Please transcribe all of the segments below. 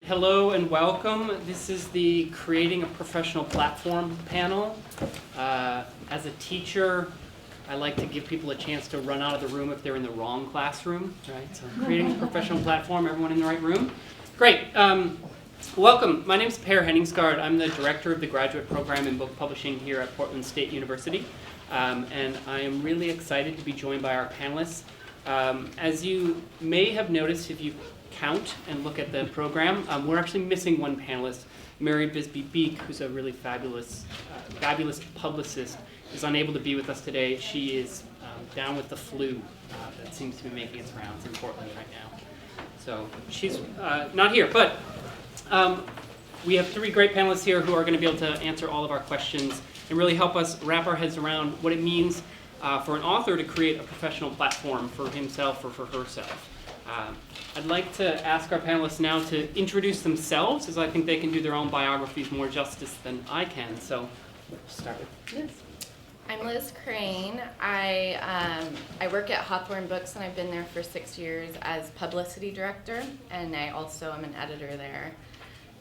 Hello and welcome. This is the Creating a Professional Platform panel. As a teacher, I like to give people a chance to run out of the room if they're in the wrong classroom, right? So creating a professional platform, everyone in the right room. Great. Welcome. My name is Per Henningsgaard. I'm the director of the graduate program in book publishing here at Portland State University. And I am really excited to be joined by our panelists. As you may have noticed if you count and look at the program, we're actually missing one panelist. Mary Bisbee-Beek, who's a really fabulous publicist, is unable to be with us today. She is down with the flu that seems to be making its rounds in Portland right now. So she's not here, but we have three great panelists here who are going to be able to answer all of our questions and really help us wrap our heads around what it means for an author to create a professional platform for himself or for herself. I'd like to ask our panelists now to introduce themselves, as I think they can do their own biographies more justice than I can. So let's start with Liz. I'm Liz Crain. I work at Hawthorne Books, and I've been there for 6 years as publicity director, and I also am an editor there.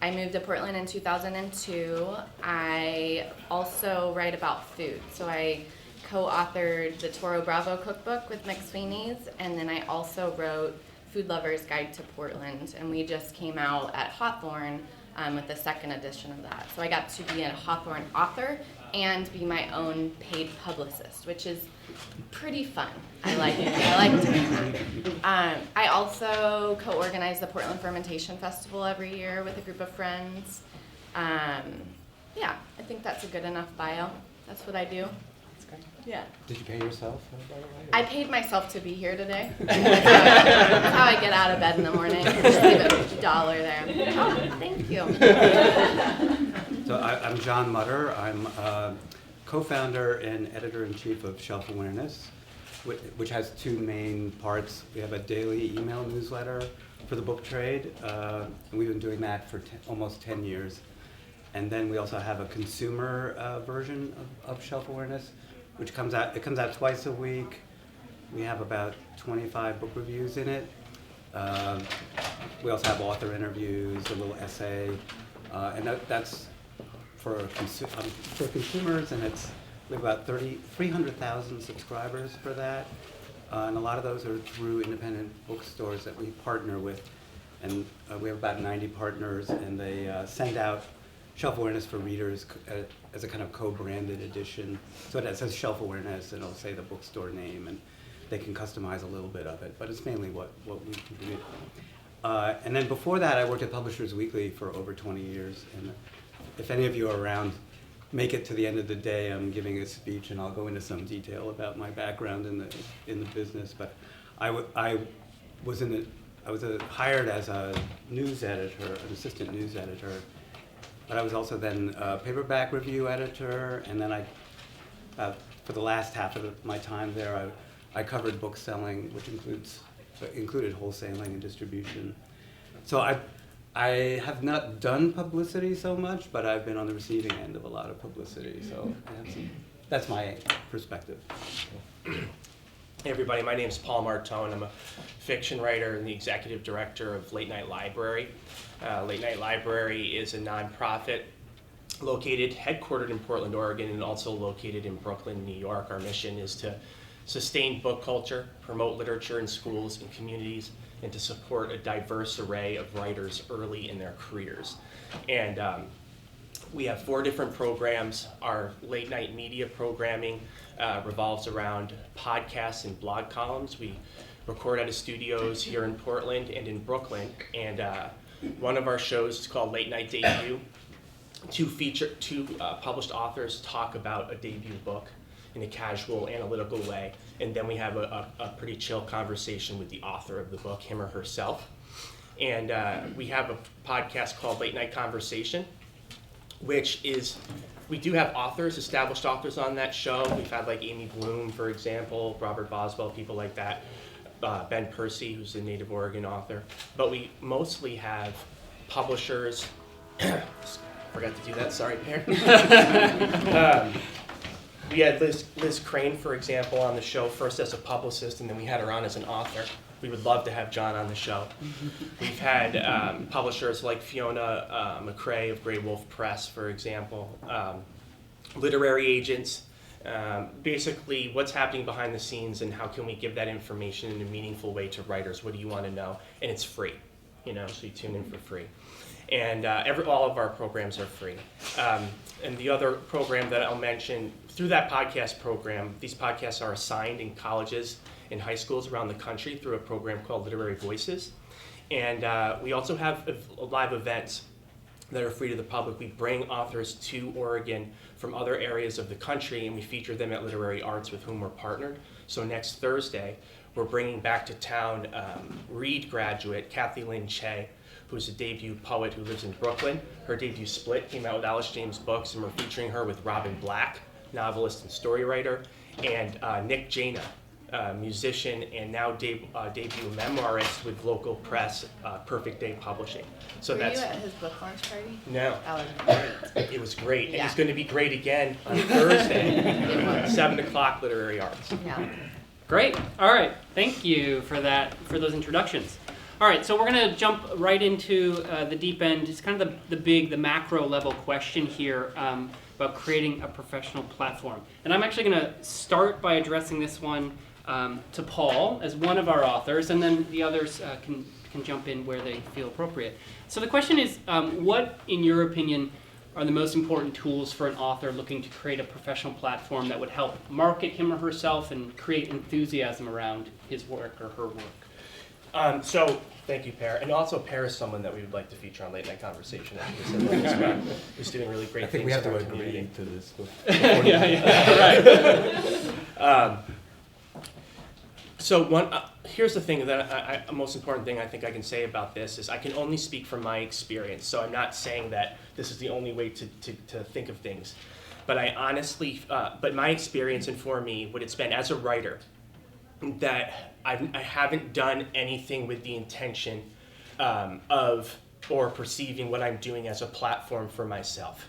I moved to Portland in 2002. I also write about food, so I co-authored the Toro Bravo cookbook with McSweeney's, and then I also wrote Food Lover's Guide to Portland, and we just came out at Hawthorne with the second edition of that. So I got to be a Hawthorne author and be my own paid publicist, which is pretty fun. I like doing that. I also co-organize the Portland Fermentation Festival every year with a group of friends. Yeah, I think that's a good enough bio. That's what I do. Yeah. Did you pay yourself, by the way? I paid myself to be here today. That's how I get out of bed in the morning. Just leave a $1 there. Oh, thank you. So I'm John Mutter. I'm co-founder and editor-in-chief of Shelf Awareness, which has two main parts. We have a daily email newsletter for the book trade, and we've been doing that for almost 10 years. And then we also have a consumer version of Shelf Awareness, which comes out twice a week. We have about 25 book reviews in it. We also have author interviews, a little essay, and that's for consumers, and we have about 300,000 subscribers for that, and a lot of those are through independent bookstores that we partner with, and we have about 90 partners, and they send out Shelf Awareness for readers as a kind of co-branded edition. So it says Shelf Awareness, and it'll say the bookstore name, and they can customize a little bit of it, but it's mainly what we contribute. And then before that, I worked at Publishers Weekly for over 20 years, and if any of you are around, make it to the end of the day. I'm giving a speech, and I'll go into some detail about my background in the business. But I was hired as a news editor, an assistant news editor. But I was also then a paperback review editor, and then for the last half of my time there, I covered book selling, which included wholesaling and distribution. So I have not done publicity so much, but I've been on the receiving end of a lot of publicity. So that's my perspective. Hey everybody, my name is Paul Martone. I'm a fiction writer and the executive director of Late Night Library. Late Night Library is a nonprofit headquartered in Portland, Oregon, and also located in Brooklyn, New York. Our mission is to sustain book culture, promote literature in schools and communities, and to support a diverse array of writers early in their careers. And we have 4 different programs. Our late night media programming revolves around podcasts and blog columns. We record out of studios here in Portland and in Brooklyn. And one of our shows is called Late Night Debut. Two published authors talk about a debut book in a casual, analytical way. And then we have a pretty chill conversation with the author of the book, him or herself. And we have a podcast called Late Night Conversation, which is, we do have established authors on that show. We've had like Amy Bloom, for example, Robert Boswell, people like that. Ben Percy, who's a native Oregon author. But we mostly have publishers. Forgot to do that, sorry, Per. We had Liz Crain, for example, on the show, first as a publicist, and then we had her on as an author. we would love to have John on the show. We've had publishers like Fiona McCrae of Grey Wolf Press, for example, literary agents, basically what's happening behind the scenes and how can we give that information in a meaningful way to writers. What do you want to know? And it's free, so you tune in for free. And all of our programs are free. And the other program that I'll mention, through that podcast program, these podcasts are assigned in colleges and high schools around the country through a program called Literary Voices. And we also have live events that are free to the public. We bring authors to Oregon from other areas of the country, and we feature them at Literary Arts with whom we're partnered. So next Thursday, we're bringing back to town Reed graduate Kathy Lynn Che, who's a debut poet who lives in Brooklyn. Her debut Split came out with Alice James Books, and we're featuring her with Robin Black, novelist and story writer, and Nick Jana, musician and now debut memoirist with local press, Perfect Day Publishing. So Were you at his book launch party? No. That was great. It was great, and Yeah. it's going to be great again on Thursday, It was. 7 o'clock, Literary Arts. Yeah. Great. All right. Thank you for those introductions. All right, so we're going to jump right into the deep end. It's kind of the macro level question here about creating a professional platform. And I'm actually going to start by addressing this one to Paul as one of our authors, and then the others can jump in where they feel appropriate. So the question is, what, in your opinion, are the most important tools for an author looking to create a professional platform that would help market him or herself and create enthusiasm around his work or her work? So, thank you, Per. And also, Per is someone that we would like to feature on Late Night Conversation. He's doing really great I think things we have in to our agree community. to this. Right. So here's the thing that the most important thing I think I can say about this is I can only speak from my experience. So I'm not saying that this is the only way to think of things. But I honestly, but my experience informed me what it's been as a writer, that I haven't done anything with the intention of or perceiving what I'm doing as a platform for myself.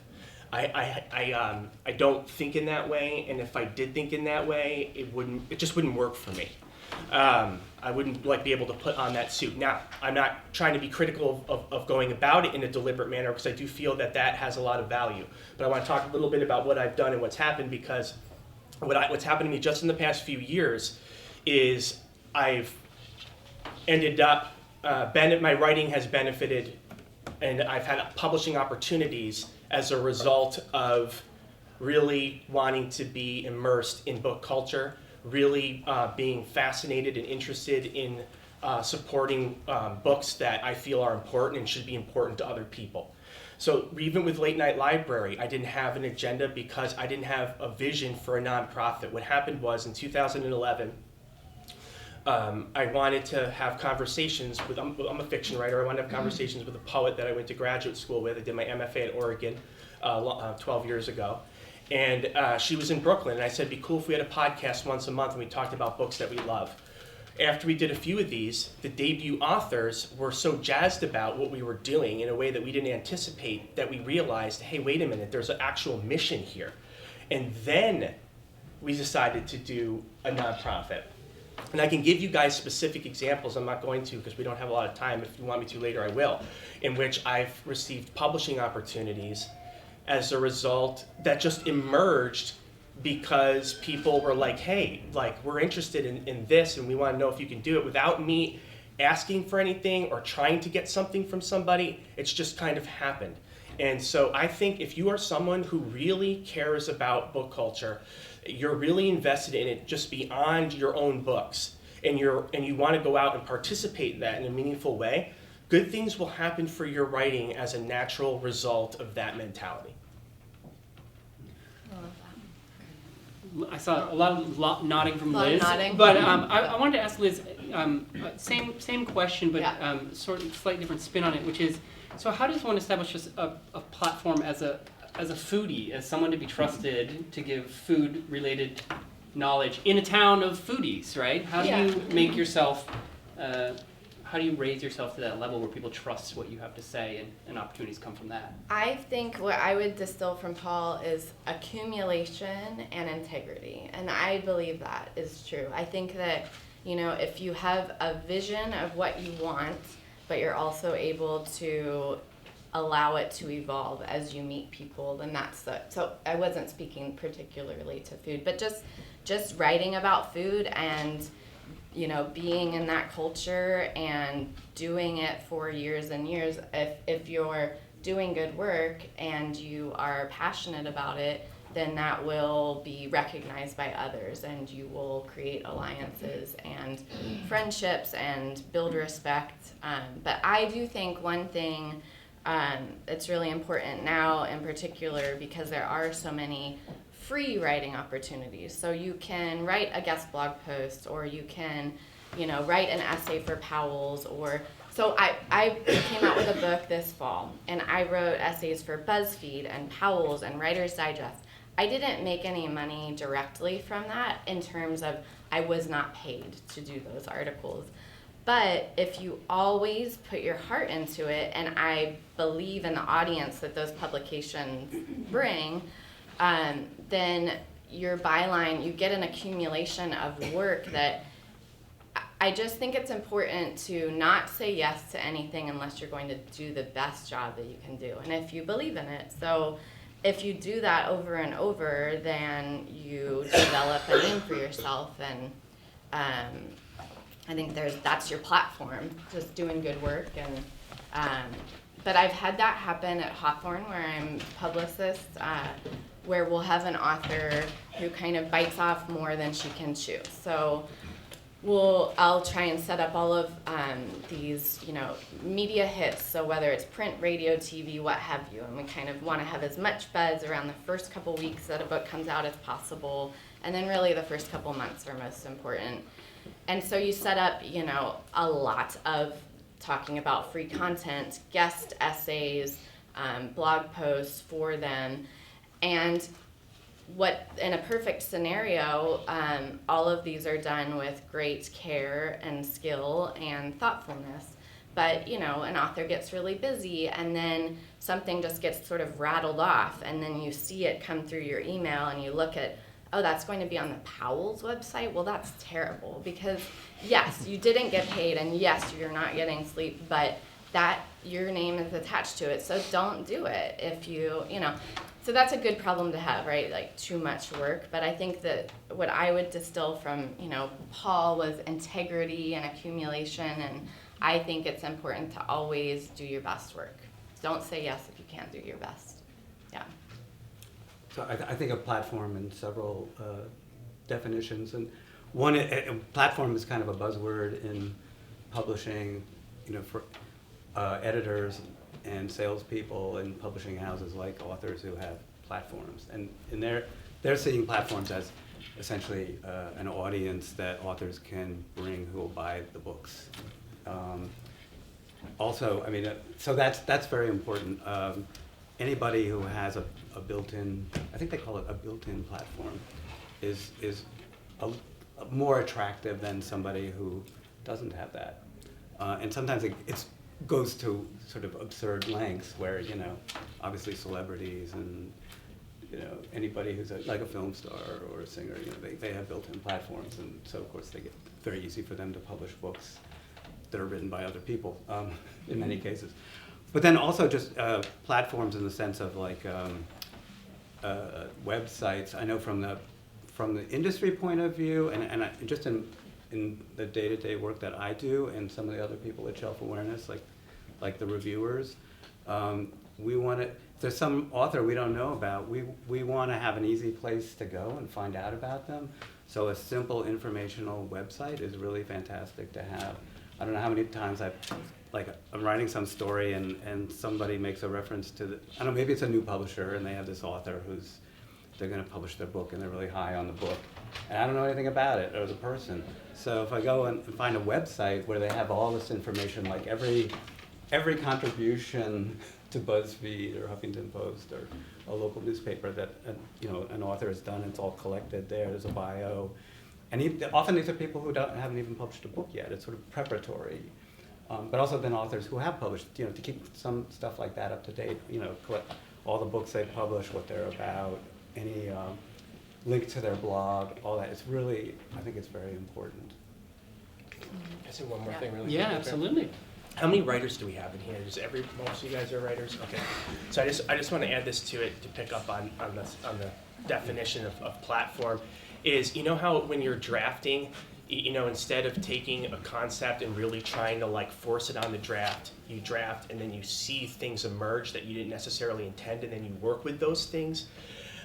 I don't think in that way, and if I did think in that way, it just wouldn't work for me. I wouldn't be able to put on that suit. Now, I'm not trying to be critical of going about it in a deliberate manner, because I do feel that has a lot of value. But I want to talk a little bit about what I've done and what's happened, because what's happened to me just in the past few years is I've ended up, my writing has benefited, and I've had publishing opportunities as a result of really wanting to be immersed in book culture, really being fascinated and interested in supporting books that I feel are important and should be important to other people. So even with Late Night Library, I didn't have an agenda because I didn't have a vision for a nonprofit. What happened was in 2011, I wanted to have conversations with, I'm a fiction writer, I wanted to have conversations with a poet that I went to graduate school with. I did my MFA at Oregon 12 years ago. And she was in Brooklyn, and I said, it'd be cool if we had a podcast once a month and we talked about books that we love. After we did a few of these, the debut authors were so jazzed about what we were doing in a way that we didn't anticipate, that we realized, hey, wait a minute, there's an actual mission here. And then we decided to do a nonprofit. And I can give you guys specific examples. I'm not going to, because we don't have a lot of time. If you want me to later, I will. In which I've received publishing opportunities as a result that just emerged because people were like, hey, we're interested in this and we want to know if you can do it, without me asking for anything or trying to get something from somebody. It's just kind of happened. And so I think if you are someone who really cares about book culture, you're really invested in it just beyond your own books, and you want to go out and participate in that in a meaningful way, good things will happen for your writing as a natural result of that mentality. I saw a lot of nodding from A lot of Liz, nodding. but I wanted to ask Liz, same question, but Yeah. sort of slightly different spin on it, which is, so how does one establish a platform as a foodie, as someone to be trusted to give food-related knowledge in a town of foodies, right? How do you make yourself, how do you raise yourself to that level where people trust what you have to say and opportunities come from that? I think what I would distill from Paul is accumulation and integrity, and I believe that is true. I think that You know, if you have a vision of what you want, but you're also able to allow it to evolve as you meet people, then that's the, so I wasn't speaking particularly to food, but just writing about food and, you know, being in that culture and doing it for years and years. If you're doing good work and you are passionate about it, then that will be recognized by others, and you will create alliances and friendships and build respect. But I do think one thing it's really important now in particular, because there are so many free writing opportunities. So you can write a guest blog post, or you can, you know, write an essay for Powell's, or so I came out with a book this fall, and I wrote essays for BuzzFeed and Powell's and Writer's Digest. I didn't make any money directly from that, in terms of I was not paid to do those articles. But if you always put your heart into it, and I believe in the audience that those publications bring, then your byline, you get an accumulation of work that I just think it's important to not say yes to anything unless you're going to do the best job that you can do, and if you believe in it. So if you do that over and over, then you develop a name for yourself, and I think that's your platform, just doing good work. And but I've had that happen at Hawthorne, where I'm publicist, where we'll have an author who kind of bites off more than she can chew. So I'll try and set up all of these, you know, media hits, so whether it's print, radio, TV, what have you, and we kind of want to have as much buzz around the first couple weeks that a book comes out as possible, and then really the first couple months are most important. And so you set up, you know, a lot of talking about free content, guest essays, blog posts for them, and what in a perfect scenario, all of these are done with great care and skill and thoughtfulness. But, you know, an author gets really busy, and then something just gets sort of rattled off, and then you see it come through your email, and you look at, oh, that's going to be on the Powell's website? Well, that's terrible, because yes, you didn't get paid, and yes, you're not getting sleep, but that your name is attached to it, so don't do it if you know. So that's a good problem to have, right? Like too much work. But I think that what I would distill from, you know, Paul was integrity and accumulation, and I think it's important to always do your best work. Don't say yes if you can't do your best. Yeah. So I think a platform in several definitions, and one, a platform is kind of a buzzword in publishing, you know, for editors and salespeople and publishing houses like authors who have platforms, and they're seeing platforms as essentially an audience that authors can bring who will buy the books. Also, I mean, so that's very important. Anybody who has a built-in, I think they call it a built-in platform, is more attractive than somebody who doesn't have that. And sometimes it goes to sort of absurd lengths where, you know, obviously celebrities and, you know, anybody who's like a film star or a singer, you know, they have built-in platforms, and so of course they get very easy for them to publish books that are written by other people in many cases. But then also just platforms in the sense of like websites. I know from the industry point of view, and just in the day-to-day work that I do, and some of the other people at Shelf Awareness, like the reviewers, we want to, if there's some author we don't know about, we want to have an easy place to go and find out about them. So a simple informational website is really fantastic to have. I don't know how many times I'm writing some story and somebody makes a reference to I don't know, maybe it's a new publisher and they have this author they're going to publish their book and they're really high on the book. And I don't know anything about it or the person. So if I go and find a website where they have all this information, like every contribution to BuzzFeed or Huffington Post or a local newspaper that you know, an author has done, it's all collected there. There's a bio. And often these are people who haven't even published a book yet. It's sort of preparatory. But also then authors who have published, you know, to keep some stuff like that up to date, you know, collect all the books they publish, what they're about, any link to their blog, all that. It's really, I think it's very important. I say one more Yeah. thing really Yeah, quick? absolutely. How many writers do we have in here? Most of you guys are writers? Okay. So I just want to add this to it to pick up on the definition of platform is, you know how when you're drafting, you know, instead of taking a concept and really trying to like force it on the draft, you draft and then you see things emerge that you didn't necessarily intend and then you work with those things.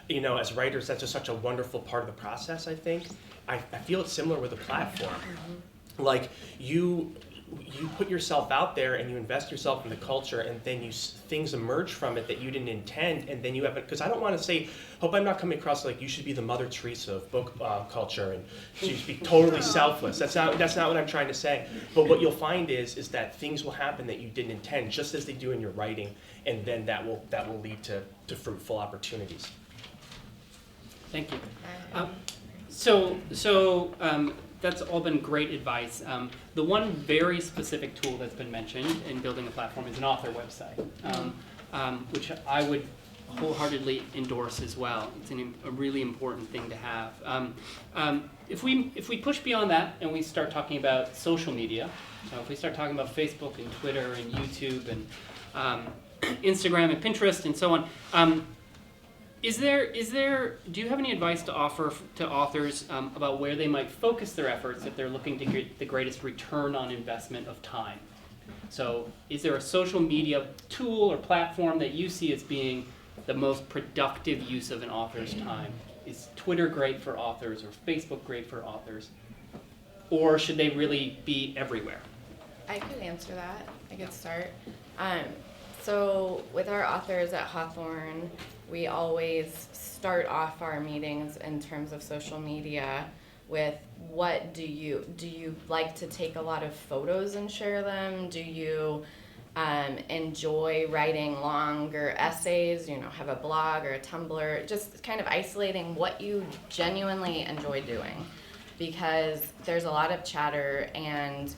You know, as writers, that's just such a wonderful part of the process, I think. I feel it's similar with a platform. Like you put yourself out there and you invest yourself in the culture and then things emerge from it that you didn't intend and then you have it, because I don't want to say, hope I'm not coming across like you should be the Mother Teresa of book culture and you should be totally selfless. That's not what I'm trying to say. But what you'll find is that things will happen that you didn't intend, just as they do in your writing, and then that will lead to fruitful opportunities. Thank you. That's all been great advice. The one very specific tool that's been mentioned in building a platform is an author website, which I would wholeheartedly endorse as well. It's a really important thing to have. If we push beyond that and we start talking about social media, so if we start talking about Facebook and Twitter and YouTube and Instagram and Pinterest and so on, do you have any advice to offer to authors about where they might focus their efforts if they're looking to get the greatest return on investment of time? So is there a social media tool or platform that you see as being the most productive use of an author's time? Is Twitter great for authors or Facebook great for authors? Or should they really be everywhere? I could answer that. I could start. So with our authors at Hawthorne, we always start off our meetings in terms of social media with what do you like to take a lot of photos and share them? Do you enjoy writing longer essays, have a blog or a Tumblr, just kind of isolating what you genuinely enjoy doing, because there's a lot of chatter and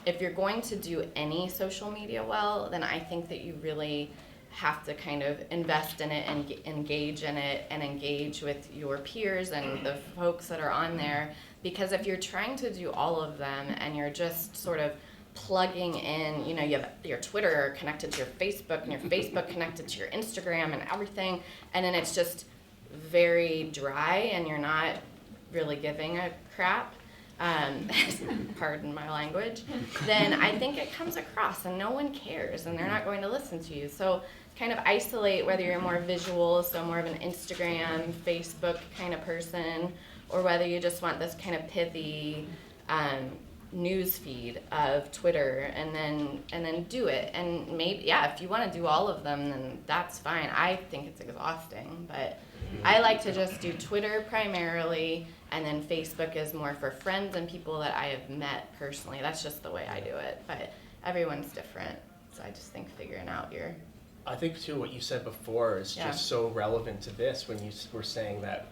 if you're going to do any social media well, then I think that you really have to kind of invest in it and engage in it and engage with your peers and the folks that are on there. Because if you're trying to do all of them and you're just sort of plugging in, you have your Twitter connected to your Facebook and your Facebook connected to your Instagram and everything, and then it's just very dry and you're not really giving a crap, pardon my language, then I think it comes across and no one cares and they're not going to listen to you. So kind of isolate whether you're more visual, so more of an Instagram, Facebook kind of person, or whether you just want this kind of pithy news feed of Twitter, and then do it. And maybe, if you want to do all of them, then that's fine. I think it's exhausting, but I like to just do Twitter primarily, and then Facebook is more for friends and people that I have met personally. That's just the way I do it, but everyone's different. So I just think figuring out I think too what you said before is just so relevant to this when you were saying that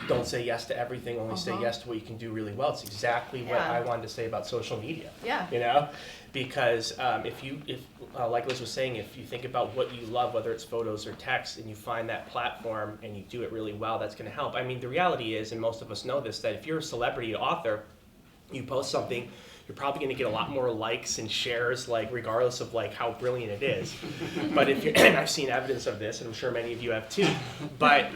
don't say yes to everything, only say yes to what you can do really well. It's exactly what I wanted to say about social media. Yeah. Because if like Liz was saying, if you think about what you love, whether it's photos or text, and you find that platform and you do it really well, that's going to help. I mean, the reality is, and most of us know this, that if you're a celebrity author, you post something, you're probably going to get a lot more likes and shares, like regardless of like how brilliant it is. But if you're, and I've seen evidence of this, and I'm sure many of you have too. But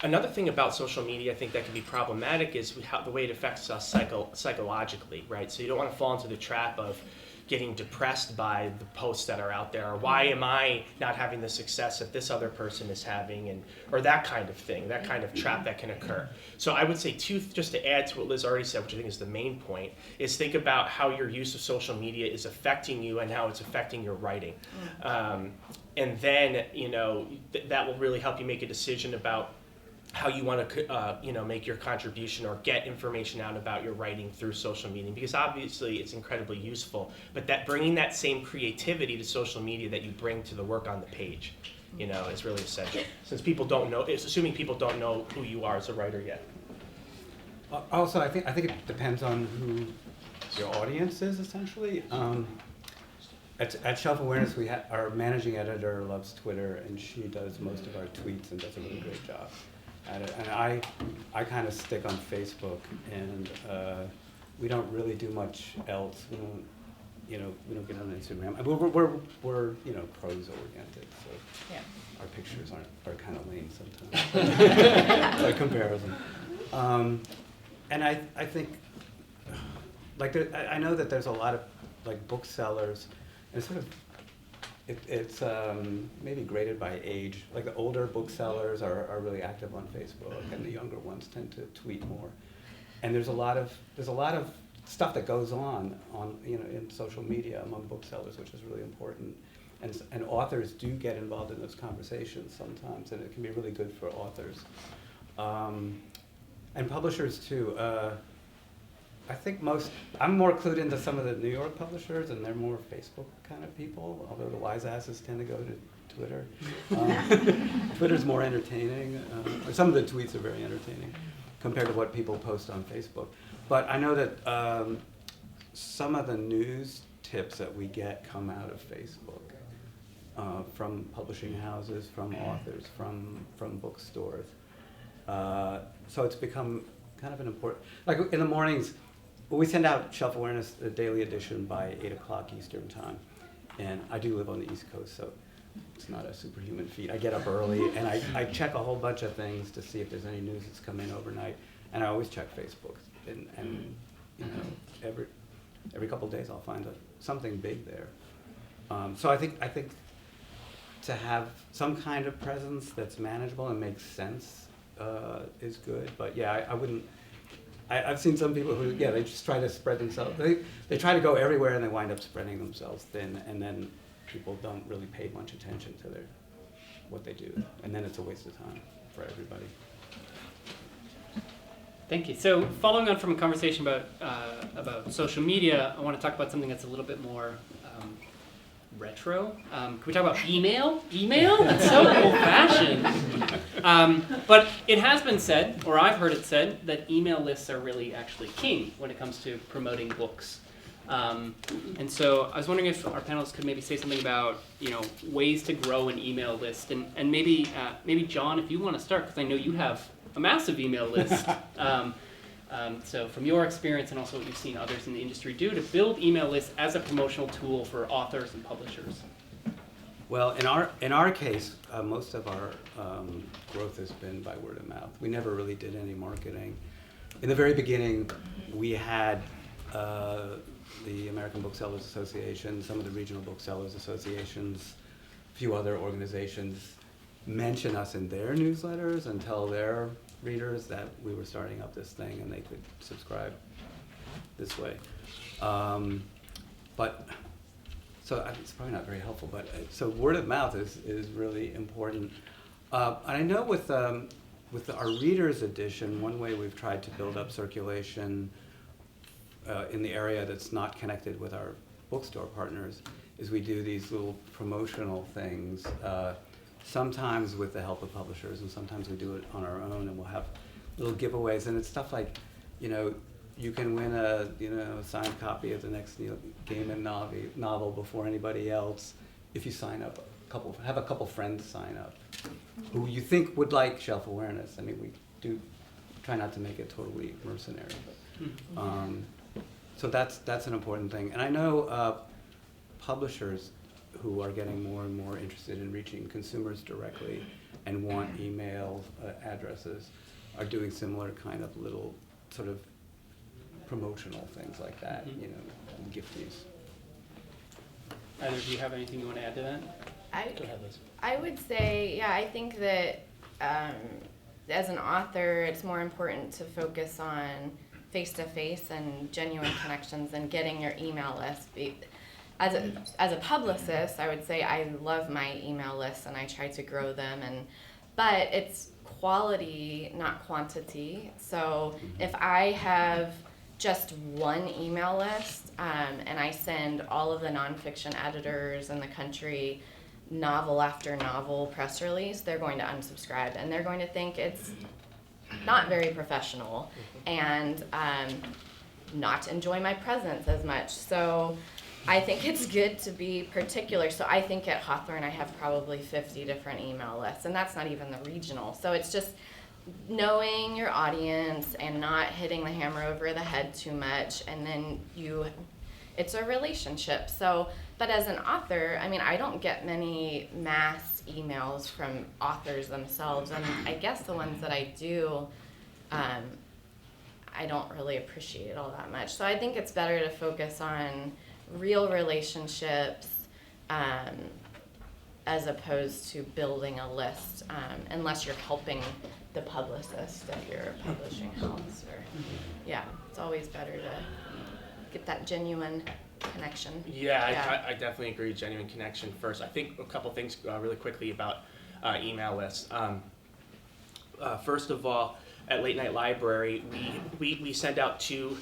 another thing about social media I think that can be problematic is the way it affects us psychologically, right? So you don't want to fall into the trap of getting depressed by the posts that are out there, or why am I not having the success that this other person is having, or that kind of thing, that kind of trap that can occur. So I would say just to add to what Liz already said, which I think is the main point, is think about how your use of social media is affecting you and how it's affecting your writing. And then, that will really help you make a decision about how you want to, make your contribution or get information out about your writing through social media, because obviously it's incredibly useful. But that bringing that same creativity to social media that you bring to the work on the page, is really essential. Since people don't know, it's assuming people don't know who you are as a writer yet. Also, I think it depends on who your audience is, essentially. At Shelf Awareness, our managing editor loves Twitter, and she does most of our tweets and does a really great job at it. And I kind of stick on Facebook, and we don't really do much else. We don't, we don't get on Instagram. I mean, we're prose oriented, so Yeah. our pictures are kind of lame sometimes by comparison. And I think, like, I know that there's a lot of like booksellers, and sort of it's maybe graded by age. Like the older booksellers are really active on Facebook, and the younger ones tend to tweet more. And there's a lot of stuff that goes on in social media among booksellers, which is really important. And authors do get involved in those conversations sometimes, and it can be really good for authors. And publishers too. I think I'm more clued into some of the New York publishers, and they're more Facebook kind of people, although the wise asses tend to go to Twitter. Twitter's more entertaining. Some of the tweets are very entertaining compared to what people post on Facebook. But I know that some of the news tips that we get come out of Facebook, from publishing houses, from authors, from bookstores. So it's become kind of an important, like in the mornings, we send out Shelf Awareness, the daily edition, by 8 o'clock Eastern time. And I do live on the East Coast, so it's not a superhuman feat. I get up early and I check a whole bunch of things to see if there's any news that's come in overnight. And I always check Facebook. And every couple of days I'll find something big there. So I think to have some kind of presence that's manageable and makes sense is good. But yeah, I wouldn't. I've seen some people who, they just try to spread themselves. They try to go everywhere and they wind up spreading themselves thin, and then people don't really pay much attention to what they do, and then it's a waste of time for everybody. Thank you. So following on from a conversation about social media, I want to talk about something that's a little bit more retro. Can we talk about email? Email? That's so old-fashioned. But it has been said, or I've heard it said, that email lists are really actually king when it comes to promoting books. And so I was wondering if our panelists could maybe say something about ways to grow an email list, and maybe John, if you want to start, because I know you have a massive email list. So from your experience and also what you've seen others in the industry do to build email lists as a promotional tool for authors and publishers. Well, in our case, most of our growth has been by word of mouth. We never really did any marketing. In the very beginning, we had the American Booksellers Association, some of the regional booksellers associations, a few other organizations mention us in their newsletters and tell their readers that we were starting up this thing and they could subscribe this way. But so it's probably not very helpful, but so word of mouth is really important. I know with our readers edition, one way we've tried to build up circulation in the area that's not connected with our bookstore partners is we do these little promotional things. Sometimes with the help of publishers, and sometimes we do it on our own, and we'll have little giveaways, and it's stuff like, you can win a signed copy of the next Neil Gaiman novel before anybody else if you sign up have a couple friends sign up who you think would like Shelf Awareness. I mean, we do try not to make it totally mercenary, but so that's an important thing. And I know publishers who are getting more and more interested in reaching consumers directly and want email addresses are doing similar kind of little sort of promotional things like that, gifties. Either of you have anything you want to add to that? Go ahead, Liz. I would say, I think that as an author, it's more important to focus on face-to-face and genuine connections and getting your email list. As a publicist, I would say I love my email lists and I try to grow them, but it's quality, not quantity. So if I have just one email list and I send all of the nonfiction editors in the country novel after novel press release, they're going to unsubscribe and they're going to think it's not very professional and not enjoy my presence as much. So I think it's good to be particular. So I think at Hawthorne I have probably 50 different email lists, and that's not even the regional. So it's just knowing your audience and not hitting the hammer over the head too much, and then it's a relationship. So, but as an author, I mean, I don't get many mass emails from authors themselves, and I guess the ones that I do, I don't really appreciate all that much. So I think it's better to focus on real relationships, as opposed to building a list, unless you're helping the publicist of your publishing house. Or, yeah, it's always better to get that genuine connection. Yeah. I definitely agree, genuine connection first. I think a couple things really quickly about email lists. First of all, at Late Night Library, we send out two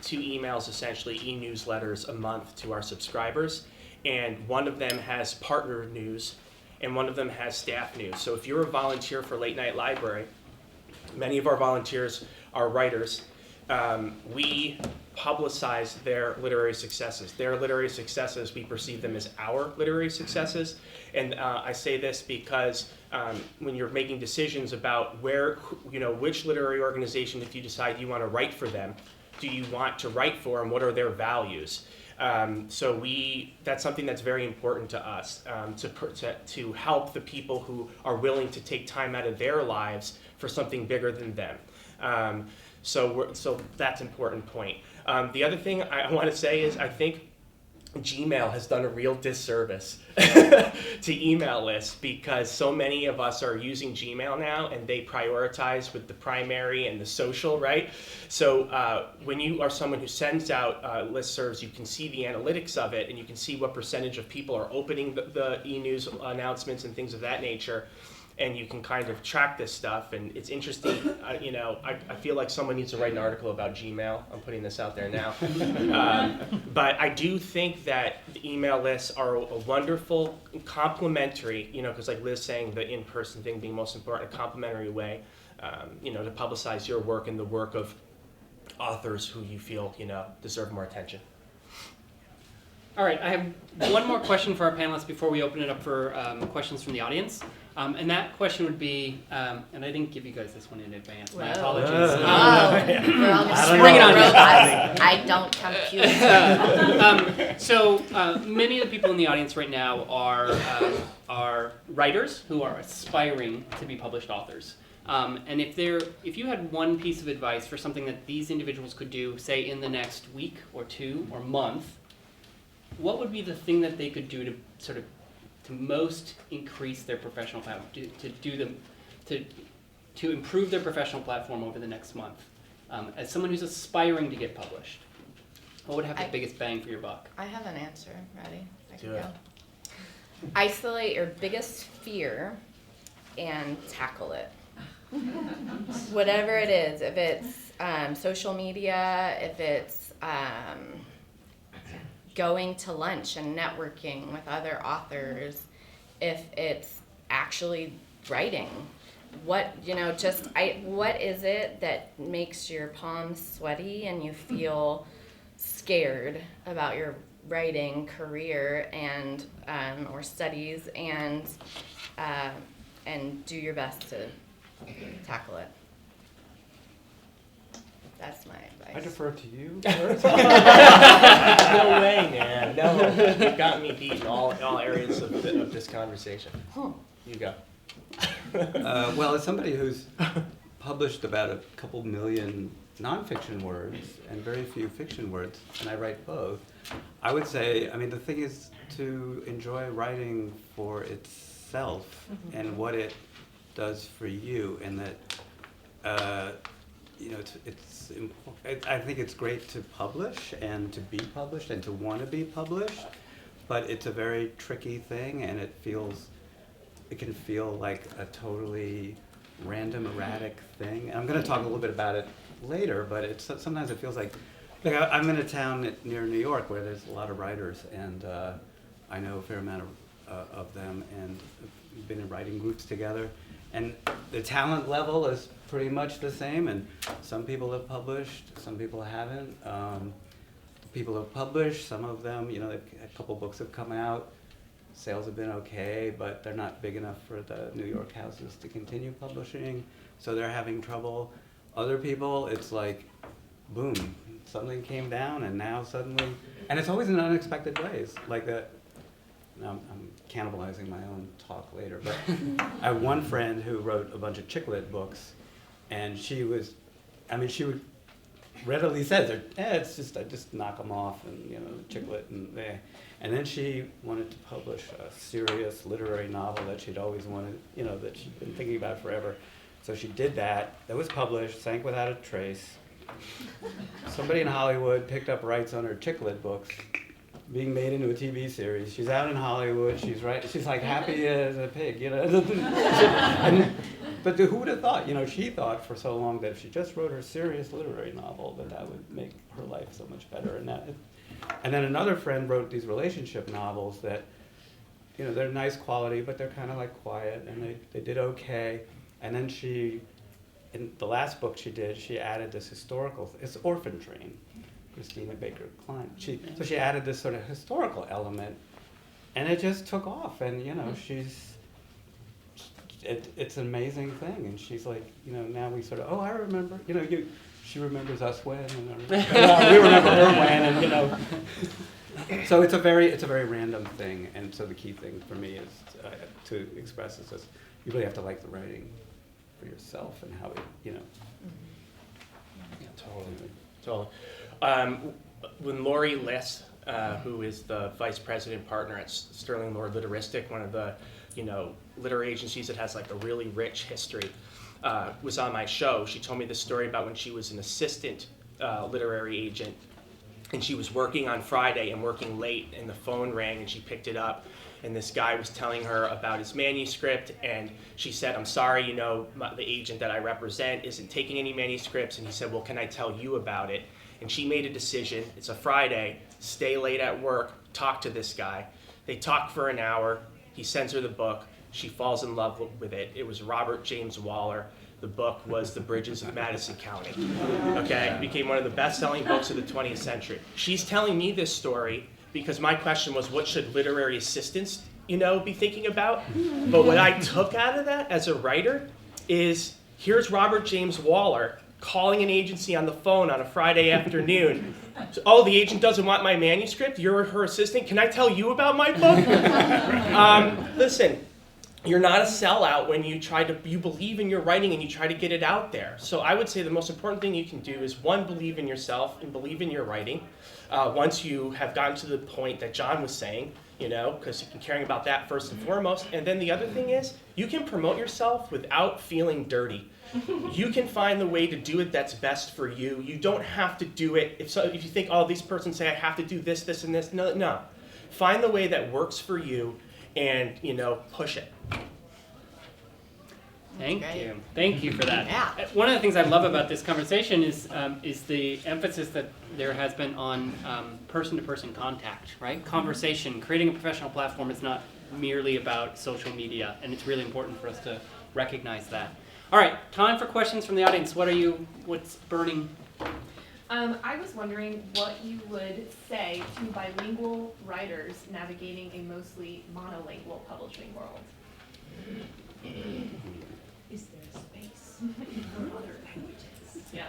emails, essentially e-newsletters a month to our subscribers, and one of them has partner news and one of them has staff news. So if you're a volunteer for Late Night Library, many of our volunteers are writers. We publicize their literary successes. Their literary successes, we perceive them as our literary successes. And I say this because when you're making decisions about which literary organization, if you decide you want to write for them, do you want to write for, and what are their values? So that's something that's very important to us, to help the people who are willing to take time out of their lives for something bigger than them. So that's an important point. The other thing I want to say is I think Gmail has done a real disservice to email lists, because so many of us are using Gmail now and they prioritize with the primary and the social, right? So when you are someone who sends out listservs, you can see the analytics of it and you can see what percentage of people are opening the e-news announcements and things of that nature. And you can kind of track this stuff, and it's interesting. I feel like someone needs to write an article about Gmail. I'm putting this out there now. But I do think that the email lists are a wonderful complementary, because like Liz saying, the in-person thing being most important, a complementary way, to publicize your work and the work of authors who you feel, deserve more attention. All right, I have one more question for our panelists before we open it up for questions from the audience. And that question would be, and I didn't give you guys this one in advance. My apologies. We're all just Bring it on. robots. I don't compute. So many of the people in the audience right now are writers who are aspiring to be published authors. And if you had one piece of advice for something that these individuals could do, say in the next week or two or month, what would be the thing that they could do to most increase their professional platform, to improve their professional platform over the next month? As someone who's aspiring to get published, what would have the biggest bang for your buck? I have an answer. Ready? I can Do it. go. Isolate your biggest fear and tackle it. Whatever it is, if it's social media, if it's going to lunch and networking with other authors, if it's actually writing, what is it that makes your palms sweaty and you feel scared about your writing career and or studies, and do your best to tackle it. That's my advice. I defer to you. No way, man. No, you've got me beat in all areas of this conversation. You go. Well, as somebody who's published about a couple million nonfiction words and very few fiction words, and I write both, I would say, the thing is to enjoy writing for itself and what it does for you, and that it's important. I think it's great to publish and to be published and to want to be published, but it's a very tricky thing, and it can feel like a totally random, erratic thing. And I'm going to talk a little bit about it later, but sometimes it feels like I'm in a town near New York where there's a lot of writers, and I know a fair amount of them, and we've been in writing groups together. And the talent level is pretty much the same, and some people have published, some people haven't. People have published, some of them, a couple books have come out. sales have been okay, but they're not big enough for the New York houses to continue publishing, so they're having trouble. Other people, it's like, boom, something came down, and now suddenly, and it's always in unexpected ways. Like I'm cannibalizing my own talk later, but I have one friend who wrote a bunch of chick lit books, and she would readily says, I just knock them off, and chick lit, and then she wanted to publish a serious literary novel that she'd always wanted, that she'd been thinking about forever. So she did that. That was published, sank without a trace. Somebody in Hollywood picked up rights on her chick lit books, being made into a TV series. She's out in Hollywood. She's like happy as a pig, But who would have thought? She thought for so long that if she just wrote her serious literary novel, that would make her life so much better. And then another friend wrote these relationship novels that, they're nice quality, but they're kind of like quiet, and they did okay. And then in the last book she did, she added this it's Orphan Train, Christina Baker Klein. So she added this sort of historical element, and it just took off. And it's an amazing thing. And she's like, now we sort of, I remember, she remembers us when, and we remember her when, and So it's a very random thing. And so the key thing for me is to express is just you really have to like the writing for yourself and how it, Yeah, totally. When Lori Liss, who is the vice president partner at Sterling Lord Literistic, one of the literary agencies that has like a really rich history, was on my show, she told me this story about when she was an assistant literary agent, and she was working on Friday and working late, and the phone rang, and she picked it up, and this guy was telling her about his manuscript, and she said, "I'm sorry, the agent that I represent isn't taking any manuscripts," and he said, "Well, can I tell you about it?" And she made a decision. It's a Friday, stay late at work, talk to this guy. They talk for an hour. He sends her the book. She falls in love with it. It was Robert James Waller. The book was The Bridges of Madison County. Okay, it became one of the best-selling books of the 20th century. She's telling me this story because my question was, what should literary assistants, be thinking about? But what I took out of that as a writer is, here's Robert James Waller calling an agency on the phone on a Friday afternoon. Oh, the agent doesn't want my manuscript? You're her assistant? Can I tell you about my book? Listen, you're not a sellout when you believe in your writing and you try to get it out there. So I would say the most important thing you can do is, one, believe in yourself and believe in your writing. Once you have gotten to the point that John was saying, because you're caring about that first and foremost. And then the other thing is, you can promote yourself without feeling dirty. You can find the way to do it that's best for you. You don't have to do it. If you think, these persons say I have to do this, this, and this. No. Find the way that works for you and, push it. Thank you for that. Yeah. One of the things I love about this conversation is the emphasis that there has been on person-to-person contact, right? Conversation, creating a professional platform is not merely about social media, and it's really important for us to recognize that. All right, time for questions from the audience. What's burning? I was wondering what you would say to bilingual writers navigating a mostly monolingual publishing world. Is there space for other languages? Yeah.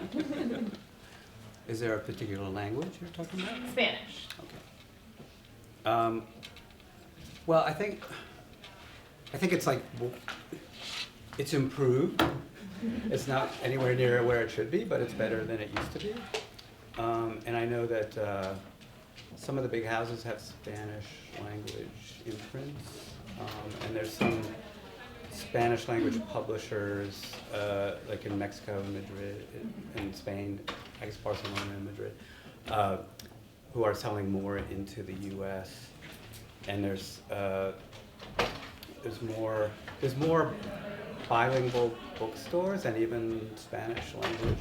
Is there a particular language you're talking about? Spanish. Okay. Well, I think it's like, it's improved. It's not anywhere near where it should be, but it's better than it used to be. And I know that some of the big houses have Spanish language imprints, and there's some Spanish language publishers, like in Mexico and Madrid, and Spain, I guess Barcelona and Madrid, who are selling more into the U.S. And there's more bilingual bookstores and even Spanish language,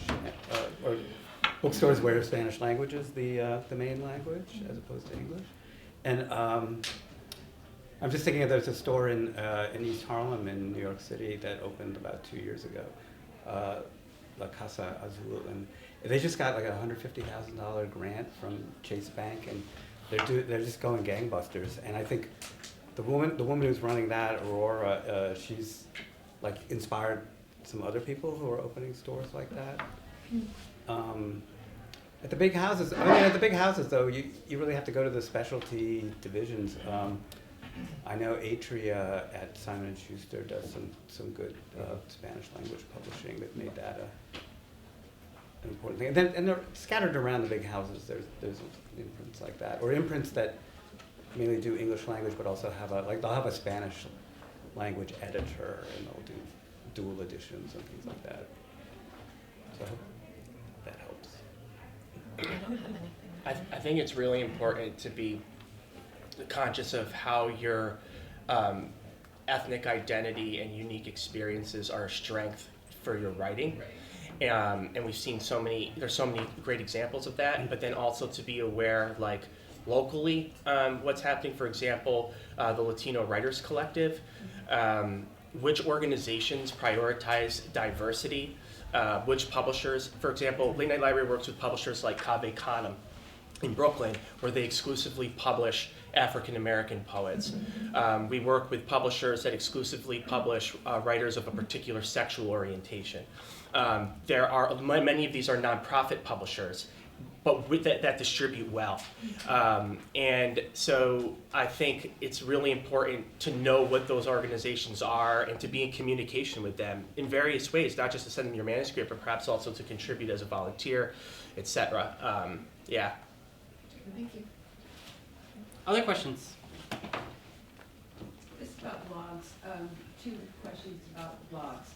or bookstores where Spanish language is the main language as opposed to English. And I'm just thinking there's a store in East Harlem in New York City that opened about 2 years ago, La Casa Azul, and they just got like a $150,000 grant from Chase Bank, and they're just going gangbusters. And I think the woman who's running that, Aurora, she's like inspired some other people who are opening stores like that. At the big houses, though, you really have to go to the specialty divisions. I know Atria at Simon & Schuster does some good Spanish language publishing that made that an important thing. And they're scattered around the big houses. There's imprints like that, or imprints that mainly do English language, but also have they'll have a Spanish language editor, and they'll do dual editions and things like that. So I hope that helps. I don't have anything. I think it's really important to be conscious of how your ethnic identity and unique experiences are a strength for your writing. And we've seen there's so many great examples of that, but then also to be aware, like locally, what's happening. For example, the Latino Writers Collective, which organizations prioritize diversity, which publishers, for example, Late Night Library works with publishers like Cave Canem in Brooklyn, where they exclusively publish African American poets. We work with publishers that exclusively publish writers of a particular sexual orientation. There are many of these are nonprofit publishers, but that distribute well. And so I think it's really important to know what those organizations are and to be in communication with them in various ways, not just to send them your manuscript, but perhaps also to contribute as a volunteer, etc. Yeah. Thank you. Other questions? This is about blogs. Two questions about blogs.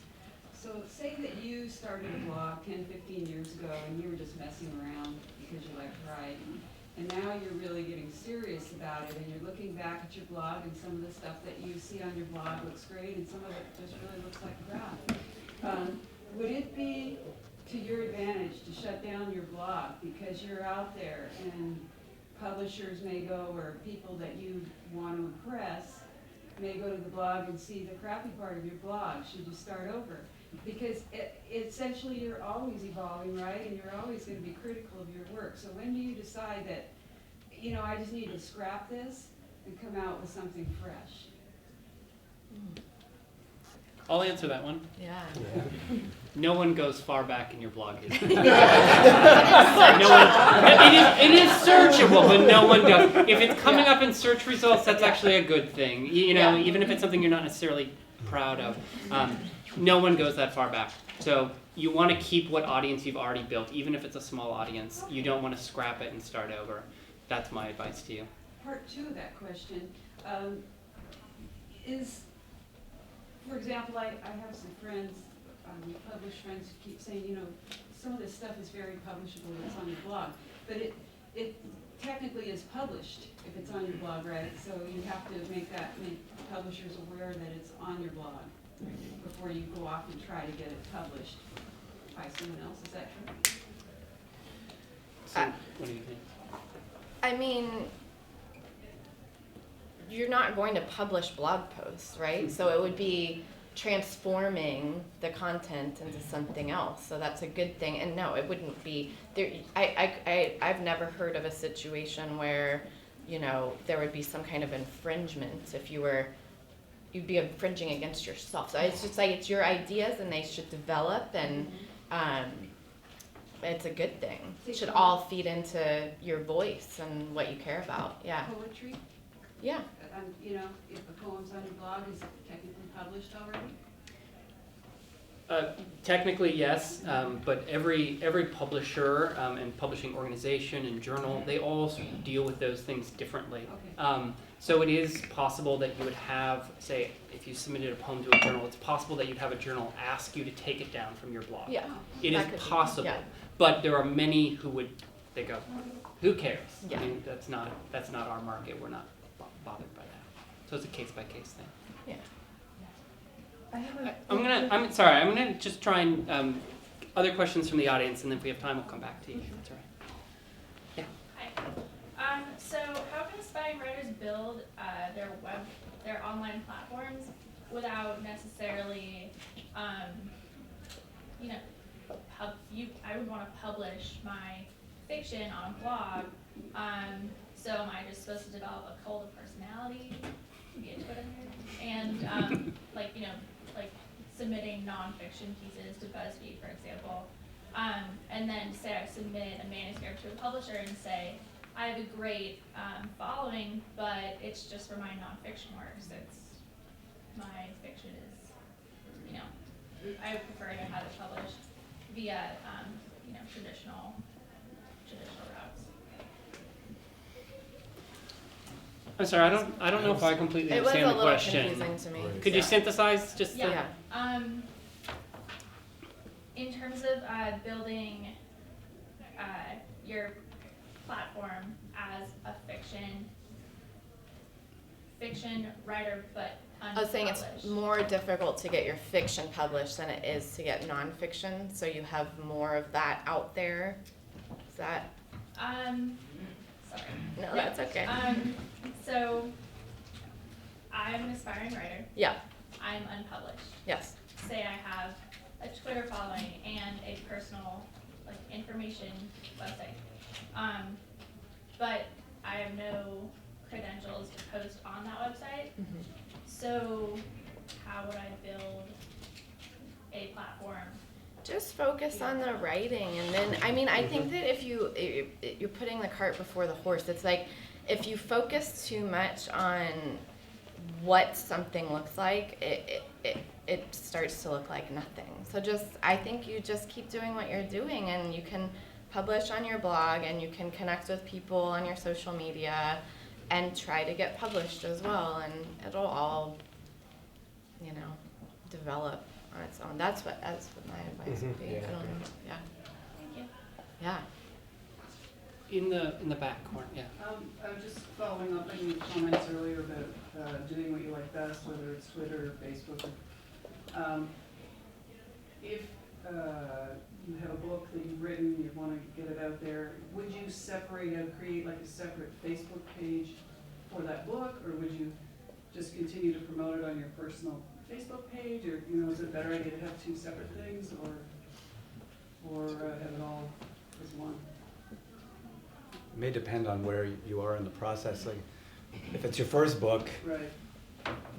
So say that you started a blog 10, 15 years ago and you were just messing around because you like to write. And now you're really getting serious about it and you're looking back at your blog and some of the stuff that you see on your blog looks great and some of it just really looks like crap. Would it be to your advantage to shut down your blog because you're out there and publishers may go, or people that you want to impress may go to the blog and see the crappy part of your blog? Should you start over? Because essentially you're always evolving, right? And you're always going to be critical of your work. So when do you decide that, I just need to scrap this and come out with something fresh? I'll answer that one. Yeah. No one goes far back in your blog history. No one, it is searchable, but no one does. If it's coming up in search results, that's actually a good thing. Even if it's something you're not necessarily proud of. No one goes that far back. So you want to keep what audience you've already built, even if it's a small audience. You don't want to scrap it and start over. That's my advice to you. Part two of that question is, for example, I have some friends, published friends who keep saying, some of this stuff is very publishable that's on your blog, but it technically is published if it's on your blog, right? So you have to make publishers aware that it's on your blog before you go off and try to get it published by someone else. Is that true? So, what do you think? I mean, you're not going to publish blog posts, right? So it would be transforming the content into something else. So that's a good thing. And no, it wouldn't be there. I've never heard of a situation where, there would be some kind of infringement if you'd be infringing against yourself. So it's just like, it's your ideas and they should develop, and it's a good thing. It should all feed into your voice and what you care about. Yeah. Poetry? Yeah. If the poem's on your blog, is it technically published already? Technically, yes, but every publisher and publishing organization and journal, they all deal with those things differently. Okay. So it is possible that you would have, say, if you submitted a poem to a journal, it's possible that you'd have a journal ask you to take it down from your blog. Yeah. It is That could be, possible, yeah. but there are many who they go, who cares? Yeah. I mean, that's not our market. We're not bothered by that. So it's a case-by-case thing. Yeah. I'm gonna just try and other questions from the audience, and then if we have time, we'll come back to you. That's all right. Hi. So how can aspiring writers build their online platforms without necessarily, I would want to publish my fiction on a blog. So am I just supposed to develop a cult of personality via Twitter, and like like submitting nonfiction pieces to BuzzFeed, for example, and then say I submit a manuscript to a publisher and say I have a great following, but it's just for my nonfiction works. It's my fiction is, I would prefer to have it published via traditional routes. I'm sorry, I don't know if I completely It was a understand the little question. confusing to me. Could you synthesize just the? Yeah. In terms of building your platform as a fiction writer, but unpublished. I was saying it's more difficult to get your fiction published than it is to get nonfiction, so you have more of that out there. Is that? Sorry. No, that's okay. So I'm an aspiring writer. Yeah. I'm unpublished. Yes. Say I have a Twitter following and a personal information website. But I have no credentials to post on that website. Mm-hmm. So how would I build a platform? Just focus on the writing, and then I think that if you're putting the cart before the horse, it's like if you focus too much on what something looks like, it starts to look like nothing. So I think you just keep doing what you're doing, and you can publish on your blog, and you can connect with people on your social media, and try to get published as well, and it'll all, develop on its own. That's what my advice would be. Yeah. I don't know. Yeah. Thank you. Yeah. In the back corner, yeah. I'm just following up on your comments earlier about doing what you like best, whether it's Twitter or Facebook. If you have a book that you've written, you want to get it out there, would you create like a separate Facebook page for that book, or would you just continue to promote it on your personal Facebook page, or is it a better idea to have two separate things, or have it all as one? It may depend on where you are in the process. Like, if it's your first book, Right.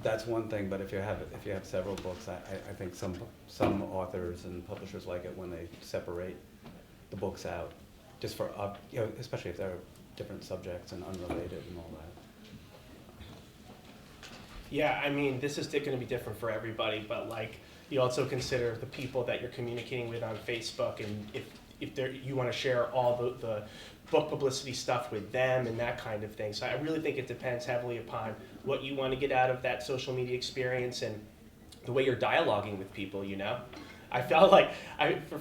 that's one thing. But if you have several books, I think some authors and publishers like it when they separate the books out, just for especially if they're different subjects and unrelated and all that. Yeah, this is going to be different for everybody, but you also consider the people that you're communicating with on Facebook, and if you want to share all the book publicity stuff with them and that kind of thing. So I really think it depends heavily upon what you want to get out of that social media experience and the way you're dialoguing with people, I felt like,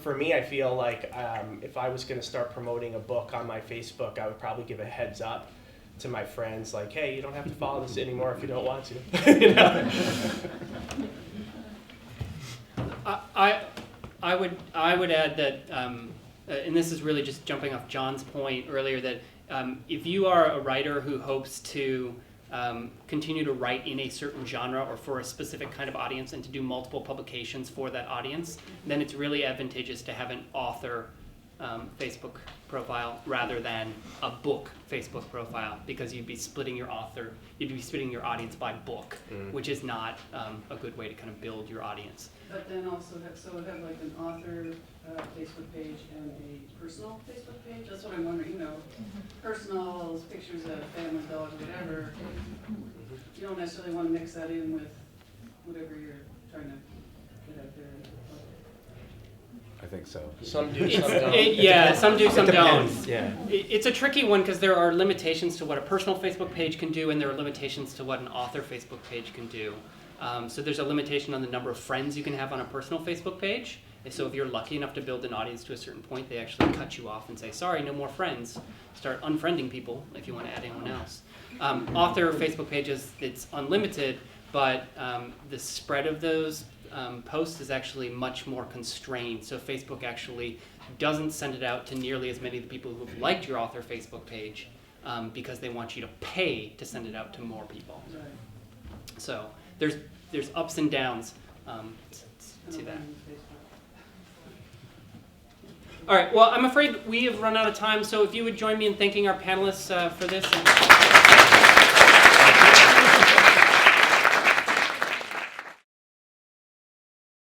for me, I feel like if I was going to start promoting a book on my Facebook, I would probably give a heads up to my friends, like, hey, you don't have to follow this anymore if you don't want to. I would add that, and this is really just jumping off John's point earlier, that if you are a writer who hopes to continue to write in a certain genre or for a specific kind of audience and to do multiple publications for that audience, then it's really advantageous to have an author Facebook profile rather than a book Facebook profile, because you'd be splitting your audience by book, which is not a good way to kind of build your audience. But then also have like an author Facebook page and a personal Facebook page. That's what I'm wondering. Personal pictures of family, dogs, whatever. You don't necessarily want to mix that in with whatever you're trying to get out there. I think so. Some do, some don't. Yeah, some do, some don't. Depends, yeah. It's a tricky one because there are limitations to what a personal Facebook page can do, and there are limitations to what an author Facebook page can do. So there's a limitation on the number of friends you can have on a personal Facebook page. And so if you're lucky enough to build an audience to a certain point, they actually cut you off and say, sorry, no more friends. Start unfriending people if you want to add anyone else. Author Facebook pages, it's unlimited, but the spread of those posts is actually much more constrained. So Facebook actually doesn't send it out to nearly as many of the people who have liked your author Facebook page because they want you to pay to send it out to more people. Right. So there's ups and downs to that. All right, well, I'm afraid we have run out of time, so if you would join me in thanking our panelists for this.